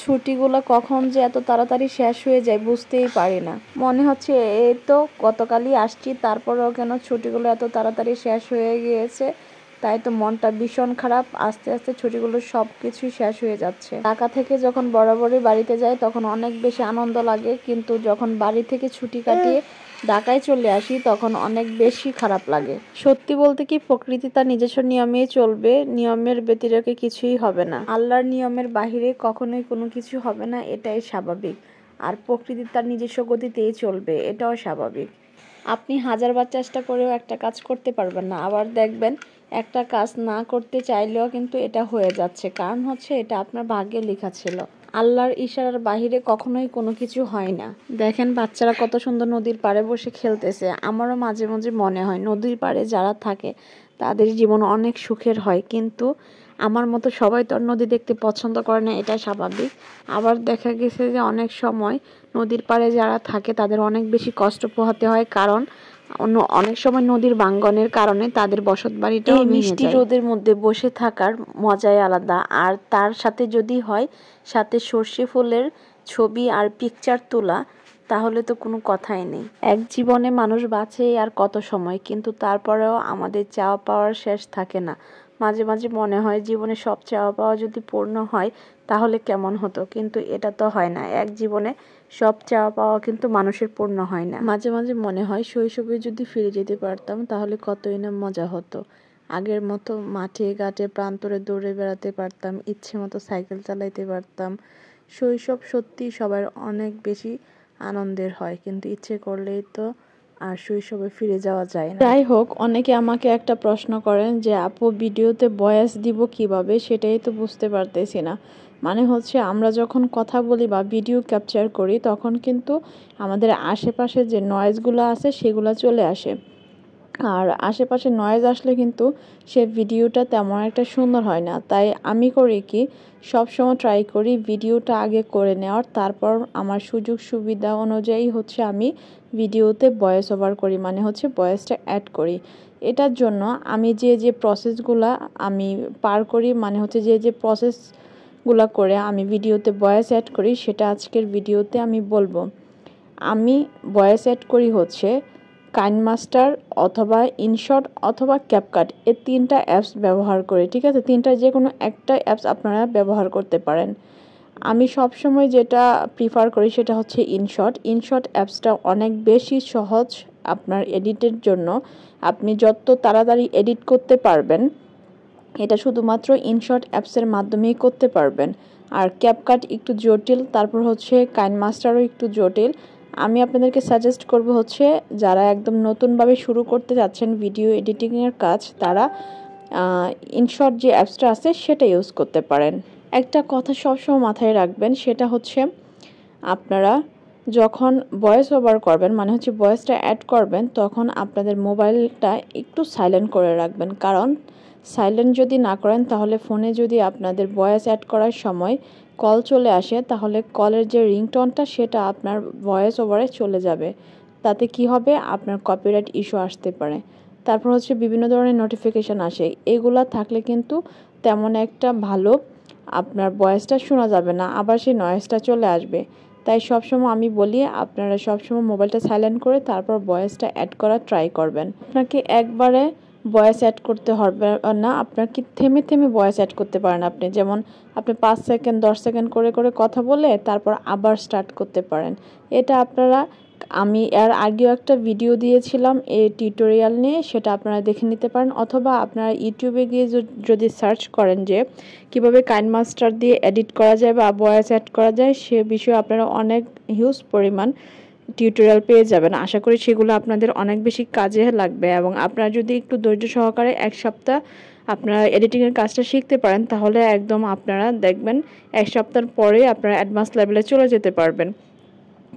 ছুটিগুলো কখন যে এত তাড়াতাড়ি শেষ হয়ে যায় বুঝতেই পারি না। মনে হচ্ছে এই তো গতকালই আসছি, তারপরেও কেন ছুটিগুলো এত তাড়াতাড়ি শেষ হয়ে গিয়েছে। তাই তো মনটা ভীষণ খারাপ। আস্তে আস্তে ছুটিগুলো সব কিছুই শেষ হয়ে যাচ্ছে। ঢাকা থেকে যখন বরাবরই বাড়িতে যাই তখন অনেক বেশি আনন্দ লাগে, কিন্তু যখন বাড়ি থেকে ছুটি কাটিয়ে ঢাকায় চলে আসি তখন অনেক বেশি খারাপ লাগে। সত্যি বলতে কি, প্রকৃতি তার নিজস্ব নিয়মেই চলবে, নিয়মের ব্যতিরেকে কিছুই হবে না। আল্লাহর নিয়মের বাহিরে কখনোই কোনো কিছু হবে না, এটাই স্বাভাবিক। আর প্রকৃতি তার নিজস্ব গতিতেই চলবে, এটাও স্বাভাবিক। আপনি হাজারবার চেষ্টা করেও একটা কাজ করতে পারবেন না, আবার দেখবেন একটা কাজ না করতে চাইলেও কিন্তু এটা হয়ে যাচ্ছে। কারণ হচ্ছে এটা আপনার ভাগ্যে লেখা ছিল। আল্লাহর ইশারার বাহিরে কখনোই কোনো কিছু হয় না। দেখেন বাচ্চারা কত সুন্দর নদীর পাড়ে বসে খেলতেছে। আমারও মাঝে মাঝে মনে হয় নদীর পাড়ে যারা থাকে তাদের জীবন অনেক সুখের হয়, কিন্তু আমার মতো সবাই তো নদী দেখতে পছন্দ করে না, এটা স্বাভাবিক। আবার দেখা গেছে যে অনেক সময় নদীর পাড়ে যারা থাকে তাদের অনেক বেশি কষ্ট পোহাতে হয়, কারণ অনেক সময় নদীর ভাঙ্গনের কারণে তাদের বসত বাড়িটাও ভেঙে যায়। মিষ্টি রোদের মধ্যে বসে থাকার মজাই আলাদা। আর তার সাথে যদি হয় সাথে সর্ষে ফুলের ছবি আর পিকচার তোলা, তাহলে তো কোনো কথাই নেই। এক জীবনে মানুষ বাঁচে আর কত সময়, কিন্তু তারপরেও আমাদের চাওয়া পাওয়ার শেষ থাকে না। মাঝে মাঝে মনে হয় জীবনে সব চাওয়া পাওয়া যদি পূর্ণ হয় তাহলে কেমন হতো, কিন্তু এটা তো হয় না। এক জীবনে সব চাওয়া পাওয়া কিন্তু মানুষের পূর্ণ হয় না। মাঝে মাঝে মনে হয় শৈশবে যদি ফিরে যেতে পারতাম তাহলে কতই না মজা হতো। আগের মতো মাঠে ঘাটে প্রান্তরে দৌড়ে বেড়াতে পারতাম, ইচ্ছে মতো সাইকেল চালাইতে পারতাম। শৈশব সত্যি সবার অনেক বেশি আনন্দের হয়, কিন্তু ইচ্ছে করলেই তো আর শৈশবে ফিরে যাওয়া যায় না। যাই হোক, অনেকে আমাকে একটা প্রশ্ন করেন যে আপু ভিডিওতে ভয়েস দিব কিভাবে, সেটাই তো বুঝতে পারতেছি না। মানে হচ্ছে আমরা যখন কথা বলি বা ভিডিও ক্যাপচার করি তখন কিন্তু আমাদের আশেপাশে যে নয়েজগুলো আছে সেগুলো চলে আসে, আর আশেপাশে নয়েজ আসলে কিন্তু সে ভিডিওটা তেমন একটা সুন্দর হয় না। তাই আমি করি কি, সবসময় ট্রাই করি ভিডিওটা আগে করে নেওয়ার, তারপর আমার সুযোগ সুবিধা অনুযায়ী হচ্ছে আমি ভিডিওতে ভয়েস ওভার করি, মানে হচ্ছে ভয়েসটা অ্যাড করি। এটার জন্য আমি যে প্রসেসগুলা আমি পার করি, মানে হচ্ছে যে প্রসেসগুলা করে আমি ভিডিওতে ভয়েস অ্যাড করি, সেটা আজকের ভিডিওতে আমি বলবো। আমি ভয়েস অ্যাড করি হচ্ছে কাইনমাস্টার অথবা ইনশট অথবা ক্যাপকাট, এই তিনটা অ্যাপস ব্যবহার করে। ঠিক আছে, তিনটার যে কোনো একটা অ্যাপস আপনারা ব্যবহার করতে পারেন। আমি সবসময় যেটা প্রিফার করি সেটা হচ্ছে ইনশট অ্যাপসটা অনেক বেশি সহজ আপনার এডিটের জন্য। আপনি যত তাড়াতাড়ি এডিট করতে পারবেন এটা শুধুমাত্র ইনশট অ্যাপসের মাধ্যমেই করতে পারবেন। আর ক্যাপকাট একটু জটিল, তারপর হচ্ছে কাইনমাস্টারও একটু জটিল। আমি আপনাদেরকে সাজেস্ট করব হচ্ছে যারা একদম নতুনভাবে শুরু করতে যাচ্ছেন ভিডিও এডিটিংয়ের কাজ, তারা ইনশট যে অ্যাপসটা আছে সেটা ইউজ করতে পারেন। একটা কথা সবসময় মাথায় রাখবেন, সেটা হচ্ছে আপনারা যখন ভয়েস ওভার করবেন, মানে হচ্ছে ভয়েসটা অ্যাড করবেন, তখন আপনাদের মোবাইলটা একটু সাইলেন্ট করে রাখবেন। কারণ সাইলেন্ট যদি না করেন তাহলে ফোনে যদি আপনাদের ভয়েস অ্যাড করার সময় কল চলে আসে তাহলে কলের যে রিংটোনটা সেটা আপনার ভয়েস ওভারে চলে যাবে। তাতে কি হবে, আপনার কপিরাইট ইস্যু আসতে পারে। তারপর হচ্ছে বিভিন্ন ধরনের নোটিফিকেশান আসে, এগুলা থাকলে কিন্তু তেমন একটা ভালো আপনার ভয়েসটা শোনা যাবে না, আবার সেই নয়েজটা চলে আসবে। তাই সবসময় আমি বলি আপনারা সবসময় মোবাইলটা সাইলেন্ট করে তারপর ভয়েসটা অ্যাড করার ট্রাই করবেন। আপনাকে একবারে ভয়েস অ্যাড করতে হবে না, আপনাকে থেমে থেমে ভয়েস অ্যাড করতে পারেন। আপনি যেমন আপনি 5 সেকেন্ড 10 সেকেন্ড করে করে কথা বলে তারপর আবার স্টার্ট করতে পারেন। এটা আপনারা, আমি এর আগেও একটা ভিডিও দিয়েছিলাম এই টিউটোরিয়াল নিয়ে, সেটা আপনারা দেখে নিতে পারেন। অথবা আপনারা ইউটিউবে গিয়ে যদি সার্চ করেন যে কিভাবে কাইনমাস্টার দিয়ে এডিট করা যায় বা ভয়েস অ্যাড করা যায়, সে বিষয়ে আপনারা অনেক হিউজ পরিমাণ টিউটোরিয়াল পেয়ে যাবেন। আশা করি সেগুলো আপনাদের অনেক বেশি কাজে লাগবে, এবং আপনারা যদি একটু ধৈর্য সহকারে 1 সপ্তাহ আপনারা এডিটিংয়ের কাজটা শিখতে পারেন তাহলে একদম আপনারা দেখবেন 1 সপ্তাহ পরে আপনারা অ্যাডভান্স লেভেলে চলে যেতে পারবেন।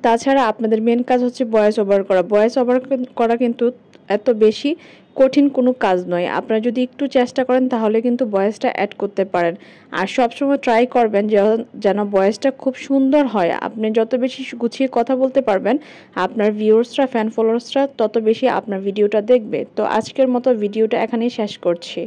তাছাড়া আপনাদের মেন কাজ হচ্ছে ভয়েস ওভার করা। ভয়েস ওভার করা কিন্তু এত বেশি কঠিন কোনো কাজ নয়। আপনারা যদি একটু চেষ্টা করেন তাহলে কিন্তু ভয়েসটা অ্যাড করতে পারেন। আর সবসময় ট্রাই করবেন যেন ভয়েসটা খুব সুন্দর হয়। আপনি যত বেশি গুছিয়ে কথা বলতে পারবেন আপনার ভিউয়ার্সরা, ফ্যান ফলোয়ার্সরা তত বেশি আপনার ভিডিওটা দেখবে। তো আজকের মতো ভিডিওটা এখানেই শেষ করছি।